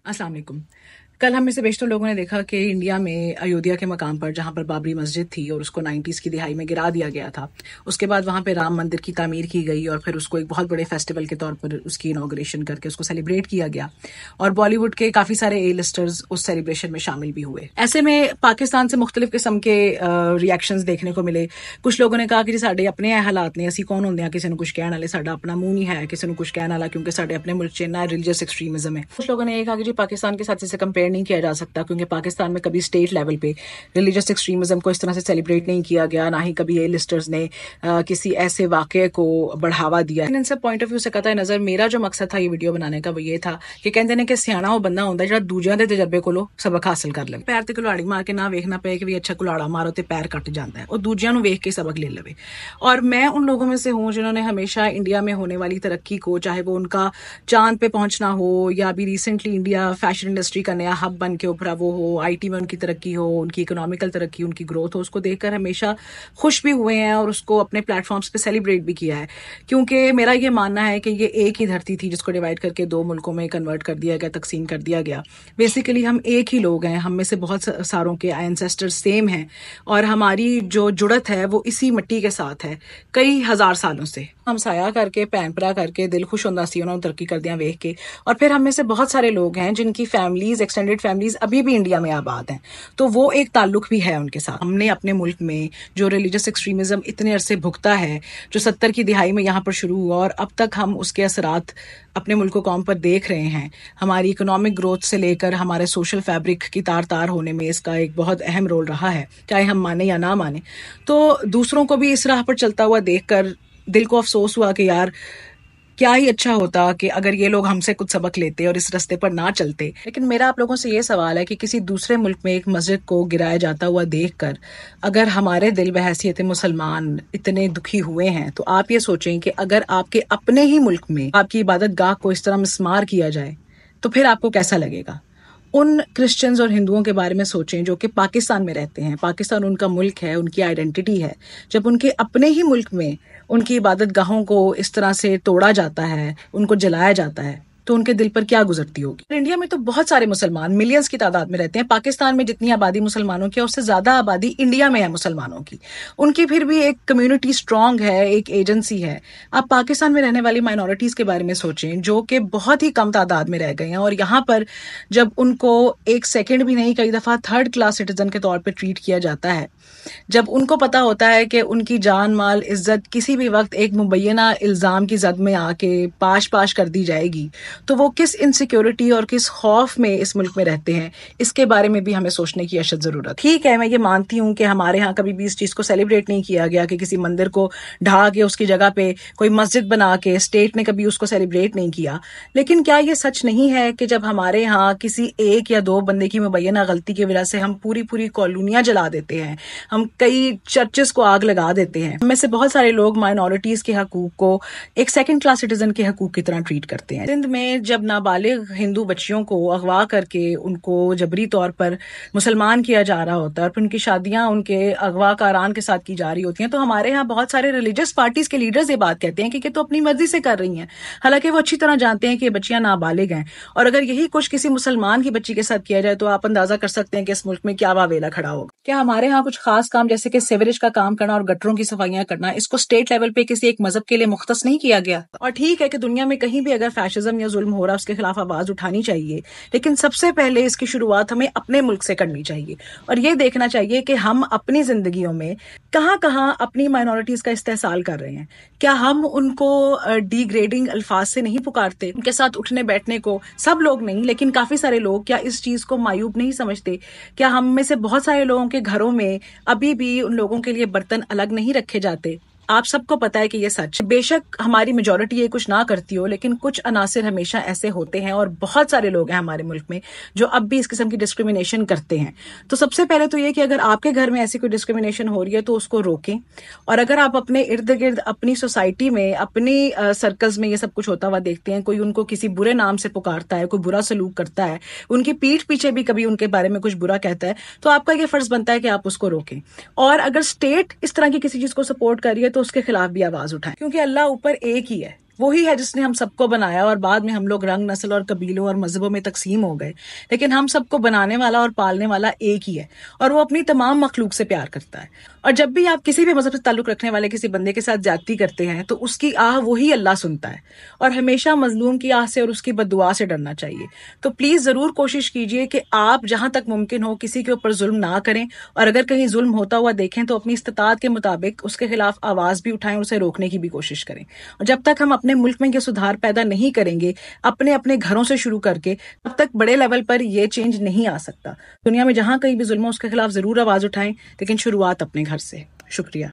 अस्सलाम वालेकुम। कल हम में से बेशतर लोगों ने देखा कि इंडिया में अयोध्या के मकाम पर जहाँ पर बाबरी मस्जिद थी और उसको 90s की दिहाई में गिरा दिया गया था, उसके बाद वहाँ पे राम मंदिर की तामीर की गई और फिर उसको एक बहुत बड़े फेस्टिवल के तौर पर उसकी इनॉग्रेशन करके उसको सेलिब्रेट किया गया और बॉलीवुड के काफ़ी सारे ए लिस्टर्स उस सेलिब्रेशन में शामिल भी हुए। ऐसे में पाकिस्तान से मुख्तलिफ किस्म के रिएक्शंस देखने को मिले। कुछ लोगों ने कहा कि जी साढ़े अपने हालात ने, असी कौन होंगे किसी ने कुछ कहने वाले, साडा अपना मुंह नहीं है किसी ने कुछ कहने वाला क्योंकि साढ़े अपने मुल्क च इन्ना रिलीजियस एक्सट्रीमिज्म है। कुछ लोगों ने ये कहा कि जी पाकिस्तान के साथ इसे कंपेयर नहीं किया जा सकता क्योंकि पाकिस्तान में कभी स्टेट लेवल पे रिलीजियस एक्सट्रीमिज्म को इस तरह से सेलिब्रेट नहीं किया गया, ना ही कभी ए लिस्टर्स ने किसी ऐसे वाक़े को बढ़ावा दिया। इन सब पॉइंट ऑफ व्यू से कतई नज़र मेरा जो मकसद था ये वीडियो बनाने का वो ये था कि कहते हैं कि सियाना वो बंदा होंदा जिहड़ा दूजियां दे तजर्बे कोलों सबक हासिल कर ले। पैर ते कुल्हाड़ी मार के ना वेखना पे कि भी अच्छा कुल्हाड़ा मारो तो पैर कट जाता है, और दूजियां नूं वेख के सबक ले लवे। और मैं उन लोगों में से हूँ जिन्होंने हमेशा इंडिया में होने वाली तरक्की को, चाहे वो उनका चांद पे पहुंचना हो या अभी रिसेंटली इंडिया फैशन इंडस्ट्री का नया हब बन के उभरा वो हो, आईटी में उनकी तरक्की हो, उनकी इकोनॉमिकल तरक्की, उनकी ग्रोथ हो, उसको देखकर हमेशा खुश भी हुए हैं और उसको अपने प्लेटफॉर्म्स पे सेलिब्रेट भी किया है। क्योंकि मेरा ये मानना है कि ये एक ही धरती थी जिसको डिवाइड करके दो मुल्कों में कन्वर्ट कर दिया गया, तकसीम कर दिया गया। बेसिकली हम एक ही लोग हैं, हम में से बहुत सारों के एंसेस्टर्स सेम हैं और हमारी जो जुड़त है वो इसी मिट्टी के साथ है कई हजार सालों से। हम साया करके भैन भरा करके दिल खुश होता सी उन्होंने तरक्की करदियां वेख के। और फिर हम में से बहुत सारे लोग हैं जिनकी फैमिलीज, एक्सटेंडेड फैमिलीज अभी भी इंडिया में आबाद हैं, तो वो एक ताल्लुक भी है उनके साथ। हमने अपने मुल्क में जो रिलीजियस एक्सट्रीमिज्म इतने अरसे भुगता है, जो 70 की दिहाई में यहाँ पर शुरू हुआ और अब तक हम उसके असरात अपने मुल्क कौम पर देख रहे हैं, हमारी इकोनॉमिक ग्रोथ से लेकर हमारे सोशल फैब्रिक की तार तार होने में इसका एक बहुत अहम रोल रहा है, चाहे हम माने या ना माने। तो दूसरों को भी इस राह पर चलता हुआ देखकर दिल को अफसोस हुआ कि यार क्या ही अच्छा होता कि अगर ये लोग हमसे कुछ सबक लेते और इस रास्ते पर ना चलते। लेकिन मेरा आप लोगों से ये सवाल है कि किसी दूसरे मुल्क में एक मस्जिद को गिराया जाता हुआ देखकर अगर हमारे दिल बहैसियत मुसलमान इतने दुखी हुए हैं, तो आप ये सोचें कि अगर आपके अपने ही मुल्क में आपकी इबादत गाह को इस तरह मिस्मार किया जाए तो फिर आपको कैसा लगेगा। उन क्रिश्चियंस और हिंदुओं के बारे में सोचें जो कि पाकिस्तान में रहते हैं। पाकिस्तान उनका मुल्क है, उनकी आइडेंटिटी है। जब उनके अपने ही मुल्क में उनकी इबादत गाहों को इस तरह से तोड़ा जाता है, उनको जलाया जाता है, तो उनके दिल पर क्या गुजरती होगी। इंडिया में तो बहुत सारे मुसलमान मिलियंस की तादाद में रहते हैं। पाकिस्तान में जितनी आबादी मुसलमानों की है उससे ज्यादा आबादी इंडिया में है मुसलमानों की। उनकी फिर भी एक कम्युनिटी स्ट्रांग है, एक एजेंसी है। आप पाकिस्तान में रहने वाली माइनॉरिटीज के बारे में सोचें जो कि बहुत ही कम तादाद में रह गए हैं और यहाँ पर जब उनको एक सेकेंड भी नहीं, कई दफा थर्ड क्लास सिटीजन के तौर पर ट्रीट किया जाता है, जब उनको पता होता है कि उनकी जान माल इज्जत किसी भी वक्त एक मुबैना इल्जाम की जद में आके पाश पाश कर दी जाएगी, तो वो किस इनसिक्योरिटी और किस खौफ में इस मुल्क में रहते हैं, इसके बारे में भी हमें सोचने की अशद जरूरत। ठीक है, मैं ये मानती हूँ कि हमारे यहाँ कभी भी इस चीज को सेलिब्रेट नहीं किया गया कि किसी मंदिर को ढा के उसकी जगह पे कोई मस्जिद बना के स्टेट ने कभी उसको सेलिब्रेट नहीं किया। लेकिन क्या ये सच नहीं है कि जब हमारे यहाँ किसी एक या दो बंदे की मुबैना गलती की वजह से हम पूरी पूरी कॉलोनियां जला देते हैं, हम कई चर्चेस को आग लगा देते हैं। हम में से बहुत सारे लोग माइनॉरिटीज के हकूक को एक सेकंड क्लास सिटीजन के हकूक की तरह ट्रीट करते हैं। सिंध में जब नाबालिग हिंदू बच्चियों को अगवा करके उनको जबरी तौर पर मुसलमान किया जा रहा होता है और फिर उनकी शादियां उनके अगवाकारान के साथ की जा रही होती हैं, तो हमारे यहाँ बहुत सारे रिलीजियस पार्टीज के लीडर्स ये बात कहते हैं कि तो अपनी मर्जी से कर रही हैं, हालांकि वो अच्छी तरह जानते हैं कि ये बच्चियां नाबालिग हैं। और अगर यही कुछ किसी मुसलमान की बच्ची के साथ किया जाए तो आप अंदाजा कर सकते हैं कि इस मुल्क में क्या वावेला खड़ा होगा। क्या हमारे यहाँ कुछ खास काम जैसे कि सीवरेज का काम करना और गटरों की सफाइयां करना, इसको स्टेट लेवल पे किसी एक मजहब के लिए मुख्तस नहीं किया गया? और ठीक है कि दुनिया में कहीं भी अगर फैशिज्म या जुल्म हो रहा है उसके खिलाफ आवाज उठानी चाहिए, लेकिन सबसे पहले इसकी शुरुआत हमें अपने मुल्क से करनी चाहिए और ये देखना चाहिए कि हम अपनी जिंदगियों में कहाँ कहाँ अपनी माइनॉरिटीज का इस्तेहसाल कर रहे हैं। क्या हम उनको डिग्रेडिंग अल्फाज से नहीं पुकारते? उनके साथ उठने बैठने को सब लोग नहीं लेकिन काफी सारे लोग क्या इस चीज को मायूब नहीं समझते? क्या हम में से बहुत सारे लोगों के घरों में अभी भी उन लोगों के लिए बर्तन अलग नहीं रखे जाते? आप सबको पता है कि ये सच। बेशक हमारी मेजॉरिटी ये कुछ ना करती हो, लेकिन कुछ अनासिर हमेशा ऐसे होते हैं और बहुत सारे लोग हैं हमारे मुल्क में जो अब भी इस किस्म की डिस्क्रिमिनेशन करते हैं। तो सबसे पहले तो ये कि अगर आपके घर में ऐसी कोई डिस्क्रिमिनेशन हो रही है तो उसको रोकें। और अगर आप अपने इर्द गिर्द अपनी सोसाइटी में, अपनी सर्कल्स में ये सब कुछ होता हुआ देखते हैं, कोई उनको किसी बुरे नाम से पुकारता है, कोई बुरा सलूक करता है, उनकी पीठ पीछे भी कभी उनके बारे में कुछ बुरा कहता है, तो आपका ये फर्ज बनता है कि आप उसको रोकें। और अगर स्टेट इस तरह की किसी चीज को सपोर्ट कर रही है तो उसके खिलाफ भी आवाज उठाएं, क्योंकि अल्लाह ऊपर एक ही है, وہی ہے جس نے ہم سب کو بنایا، اور بعد میں ہم لوگ رنگ، نسل اور قبیلوں اور مذہبوں میں تقسیم ہو گئے، لیکن ہم سب کو بنانے والا اور پالنے والا ایک ہی ہے، اور وہ اپنی تمام مخلوق سے پیار کرتا ہے۔ اور جب بھی آپ کسی بھی مذہب سے تعلق رکھنے والے کسی بندے کے ساتھ زیادتی کرتے ہیں تو اس کی آہ وہی اللہ سنتا ہے، اور ہمیشہ مظلوم کی آہ سے اور اس کی بد دعا سے ڈرنا چاہیے۔ تو پلیز ضرور کوشش کیجئے کہ آپ جہاں تک ممکن ہو کسی کے اوپر ظلم نہ کریں، اور اگر کہیں ظلم ہوتا ہوا دیکھیں تو اپنی استطاعت کے مطابق اس کے خلاف آواز بھی اٹھائیں، اسے روکنے کی بھی کوشش کریں۔ اور جب تک ہم اپنے ملک میں یہ سدھار پیدا نہیں کریں گے اپنے گھروں سے شروع کر کے، تب تک بڑے لیول پر یہ چینج نہیں آ سکتا۔ دنیا میں جہاں کہیں بھی ظلم ہو اس کے خلاف ضرور آواز اٹھائیں، لیکن شروعات اپنے گھر سے۔ شکریہ۔